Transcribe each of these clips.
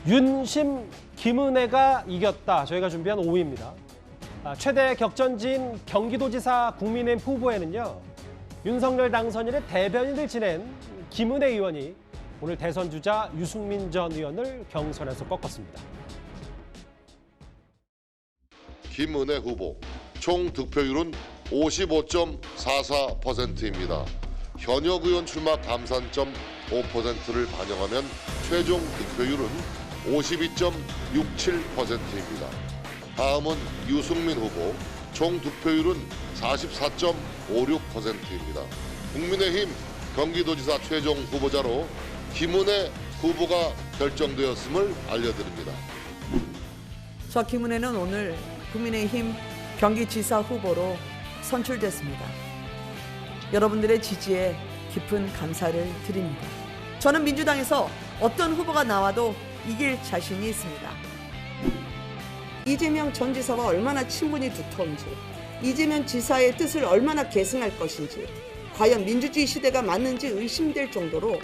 윤심 김은혜가 이겼다. 저희가 준비한 5위입니다. 최대 격전지인 경기도지사 국민의힘 후보에는요. 윤석열 당선인의 대변인을 지낸 김은혜 의원이 오늘 대선 주자 유승민 전 의원을 경선에서 꺾었습니다. 김은혜 후보 총 득표율은 55.44%입니다. 현역 의원 출마 감산점 5%를 반영하면 최종 득표율은 52.67%입니다. 다음은 유승민 후보 총 득표율은 44.56%입니다. 국민의힘 경기도지사 최종 후보자로 김은혜 후보가 결정되었음을 알려드립니다. 저 김은혜는 오늘 국민의힘 경기지사 후보로 선출됐습니다. 여러분들의 지지에 깊은 감사를 드립니다. 저는 민주당에서 어떤 후보가 나와도 이길 자신이 있습니다. 이재명 전 지사와 얼마나 친분이 두터운지, 이재명 지사의 뜻을 얼마나 계승할 것인지, 과연 민주주의 시대가 맞는지 의심될 정도로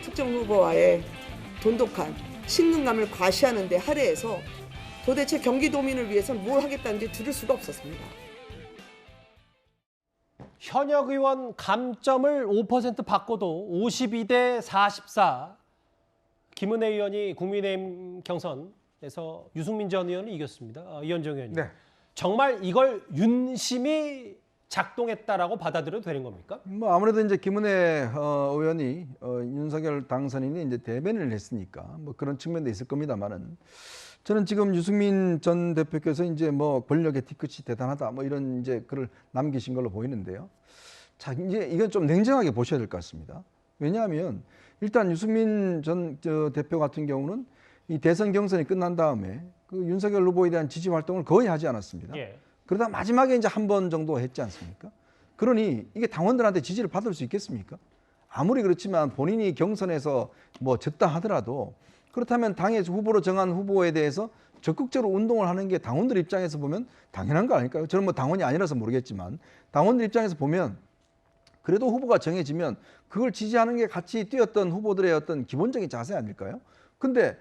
특정 후보와의 돈독한 친근감을 과시하는 데 할애해서 도대체 경기도민을 위해서 뭘 하겠다는지 들을 수가 없었습니다. 현역 의원 감점을 5% 바꿔도 52대 44. 김은혜 의원이 국민의힘 경선에서 유승민 전 의원을 이겼습니다. 이현정 의원님. 네. 정말 이걸 윤심이 작동했다라고 받아들여도 되는 겁니까? 뭐 아무래도 이제 김은혜 의원이 윤석열 당선인이 이제 대변인을 했으니까 뭐 그런 측면도 있을 겁니다만은 저는 지금 유승민 전 대표께서 이제 뭐 권력의 뒤끝이 대단하다 뭐 이런 이제 글을 남기신 걸로 보이는데요. 자, 이제 이건 좀 냉정하게 보셔야 될 것 같습니다. 왜냐하면 일단 유승민 전 대표 같은 경우는 이 대선 경선이 끝난 다음에 그 윤석열 후보에 대한 지지 활동을 거의 하지 않았습니다. 예. 그러다 마지막에 이제 한 번 정도 했지 않습니까? 그러니 이게 당원들한테 지지를 받을 수 있겠습니까? 아무리 그렇지만 본인이 경선에서 뭐 졌다 하더라도 그렇다면 당의 후보로 정한 후보에 대해서 적극적으로 운동을 하는 게 당원들 입장에서 보면 당연한 거 아닐까요? 저는 뭐 당원이 아니라서 모르겠지만 당원들 입장에서 보면 그래도 후보가 정해지면 그걸 지지하는 게 같이 뛰었던 후보들의 어떤 기본적인 자세 아닐까요? 근데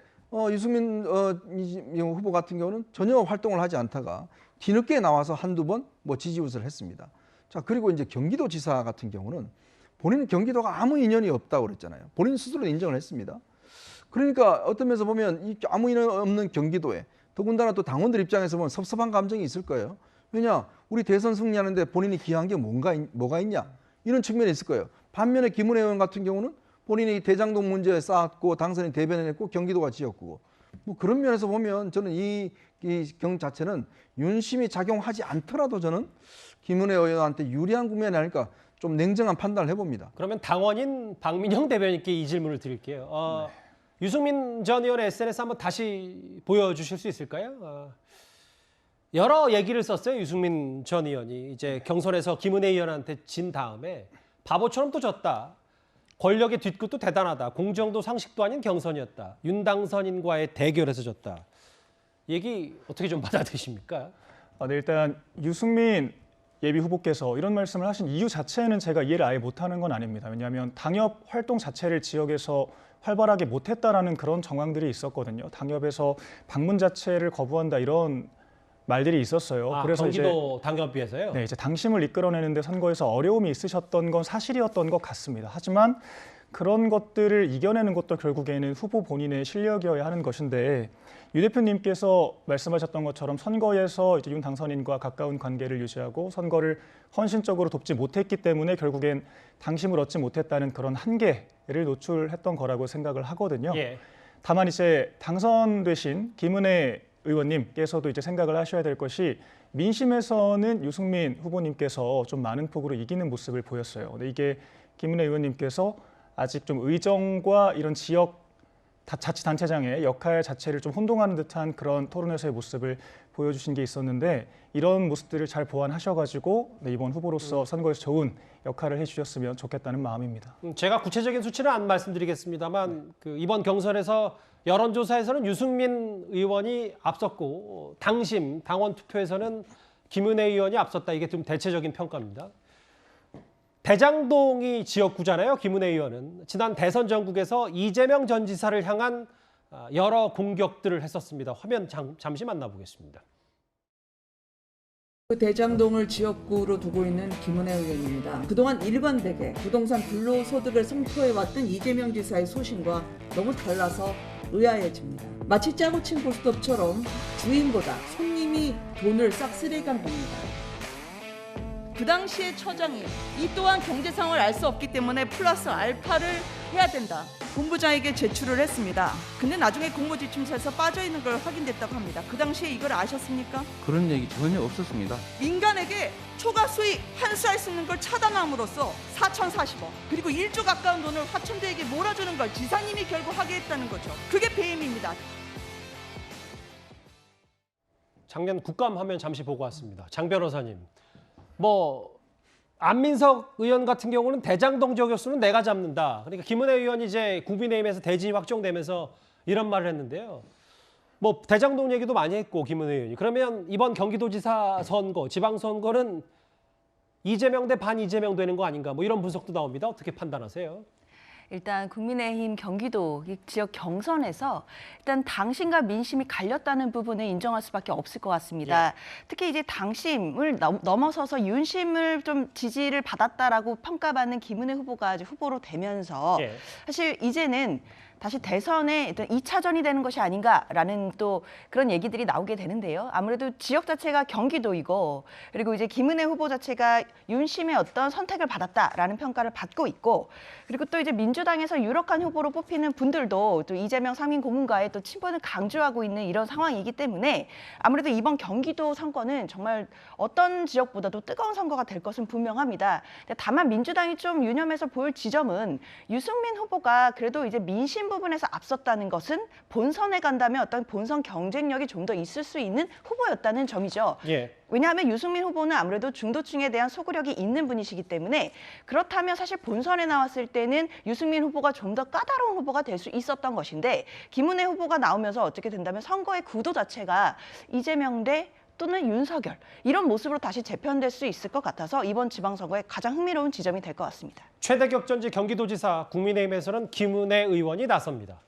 유승민 후보 같은 경우는 전혀 활동을 하지 않다가 뒤늦게 나와서 한두 번 뭐 지지웃을 했습니다. 자, 그리고 이제 경기도지사 같은 경우는 본인은 경기도가 아무 인연이 없다고 그랬잖아요. 본인 스스로 인정을 했습니다. 그러니까 어떤 면에서 보면 이 아무 인연 없는 경기도에 더군다나 또 당원들 입장에서 보면 섭섭한 감정이 있을 거예요. 왜냐? 우리 대선 승리하는데 본인이 기여한 게 뭐가 있냐? 이런 측면이 있을 거예요. 반면에 김은혜 의원 같은 경우는 본인이 대장동 문제에 쌓았고 당선인 대변인했고 경기도가 지역구고 뭐 그런 면에서 보면 저는 이 경 자체는 윤심이 작용하지 않더라도 저는 김은혜 의원한테 유리한 국면이 아닐까 좀 냉정한 판단을 해봅니다. 그러면 당원인 박민영 대변인께 이 질문을 드릴게요. 네. 유승민 전 의원의 SNS 한번 다시 보여주실 수 있을까요? 여러 얘기를 썼어요. 유승민 전 의원이 이제 경선에서 김은혜 의원한테 진 다음에 바보처럼 또 졌다. 권력의 뒤끝도 대단하다. 공정도 상식도 아닌 경선이었다. 윤 당선인과의 대결에서 졌다. 얘기 어떻게 좀 받아들이십니까? 네, 일단 유승민 예비 후보께서 이런 말씀을 하신 이유 자체는 제가 이해를 아예 못하는 건 아닙니다. 왜냐하면 당협 활동 자체를 지역에서 활발하게 못했다라는 그런 정황들이 있었거든요. 당협에서 방문 자체를 거부한다 이런 말들이 있었어요. 그래서 경기도 당협위에서요? 네, 이제 당심을 이끌어내는데 선거에서 어려움이 있으셨던 건 사실이었던 것 같습니다. 하지만 그런 것들을 이겨내는 것도 결국에는 후보 본인의 실력이어야 하는 것인데 유 대표님께서 말씀하셨던 것처럼 선거에서 이제 윤 당선인과 가까운 관계를 유지하고 선거를 헌신적으로 돕지 못했기 때문에 결국엔 당심을 얻지 못했다는 그런 한계를 노출했던 거라고 생각을 하거든요. 예. 다만 이제 당선되신 김은혜 의원님께서도 이제 생각을 하셔야 될 것이 민심에서는 유승민 후보님께서 좀 많은 폭으로 이기는 모습을 보였어요. 근데 이게 김은혜 의원님께서 아직 좀 의정과 이런 지역 자치단체장의 역할 자체를 좀 혼동하는 듯한 그런 토론에서의 모습을 보여주신 게 있었는데 이런 모습들을 잘 보완하셔가지고 이번 후보로서 선거에서 좋은 역할을 해주셨으면 좋겠다는 마음입니다. 제가 구체적인 수치는 안 말씀드리겠습니다만 이번 경선에서 여론조사에서는 유승민 의원이 앞섰고 당심, 당원 투표에서는 김은혜 의원이 앞섰다. 이게 좀 대체적인 평가입니다. 대장동이 지역구잖아요. 김은혜 의원은. 지난 대선 전국에서 이재명 전 지사를 향한 여러 공격들을 했었습니다. 화면 잠시 만나보겠습니다. 대장동을 지역구로 두고 있는 김은혜 의원입니다. 그동안 일관되게 부동산 불로소득을 선포해왔던 이재명 지사의 소신과 너무 달라서 의아해집니다. 마치 짜고 친 고스톱처럼 주인보다 손님이 돈을 싹쓸이 간 겁니다. 그 당시의 처장이 이 또한 경제 상황을 알 수 없기 때문에 플러스 알파를 해야 된다. 본부장에게 제출을 했습니다. 근데 나중에 공모지침서에서 빠져있는 걸 확인됐다고 합니다. 그 당시에 이걸 아셨습니까? 그런 얘기 전혀 없었습니다. 민간에게 초과 수익 환수할 수 있는 걸 차단함으로써 4,040억 그리고 1조 가까운 돈을 화천대에게 몰아주는 걸 지사님이 결국 하게 했다는 거죠. 그게 배임입니다. 작년 국감 화면 잠시 보고 왔습니다. 장 변호사님, 안민석 의원 같은 경우는 대장동 지역수는 내가 잡는다. 그러니까 김은혜 의원이 이제 국민의힘에서 대진이 확정되면서 이런 말을 했는데요. 대장동 얘기도 많이 했고 김은혜 의원이. 그러면 이번 경기도지사 선거, 지방선거는 이재명 대 반 이재명 되는 거 아닌가? 이런 분석도 나옵니다. 어떻게 판단하세요? 일단 국민의힘 경기도 이 지역 경선에서 일단 당심과 민심이 갈렸다는 부분을 인정할 수밖에 없을 것 같습니다. 특히 이제 당심을 넘어서서 윤심을 좀 지지를 받았다라고 평가받는 김은혜 후보가 이제 후보로 되면서 사실 이제는 다시 대선의 어떤 2차전이 되는 것이 아닌가라는 또 그런 얘기들이 나오게 되는데요. 아무래도 지역 자체가 경기도이고 그리고 이제 김은혜 후보 자체가 윤심의 어떤 선택을 받았다라는 평가를 받고 있고 그리고 또 이제 민주당에서 유력한 후보로 뽑히는 분들도 또 이재명 상임 고문과의 또 친분을 강조하고 있는 이런 상황이기 때문에 아무래도 이번 경기도 선거는 정말 어떤 지역보다도 뜨거운 선거가 될 것은 분명합니다. 다만 민주당이 좀 유념해서 보일 지점은 유승민 후보가 그래도 이제 민심 부분에서 앞섰다는 것은 본선에 간다면 어떤 본선 경쟁력이 좀 더 있을 수 있는 후보였다는 점이죠. 왜냐하면 유승민 후보는 아무래도 중도층에 대한 소구력이 있는 분이시기 때문에 그렇다면 사실 본선에 나왔을 때는 유승민 후보가 좀 더 까다로운 후보가 될 수 있었던 것인데 김은혜 후보가 나오면서 어떻게 된다면 선거의 구도 자체가 이재명 대 또는 윤석열 이런 모습으로 다시 재편될 수 있을 것 같아서 이번 지방선거의 가장 흥미로운 지점이 될 것 같습니다. 최대 격전지 경기도지사 국민의힘에서는 김은혜 의원이 나섭니다.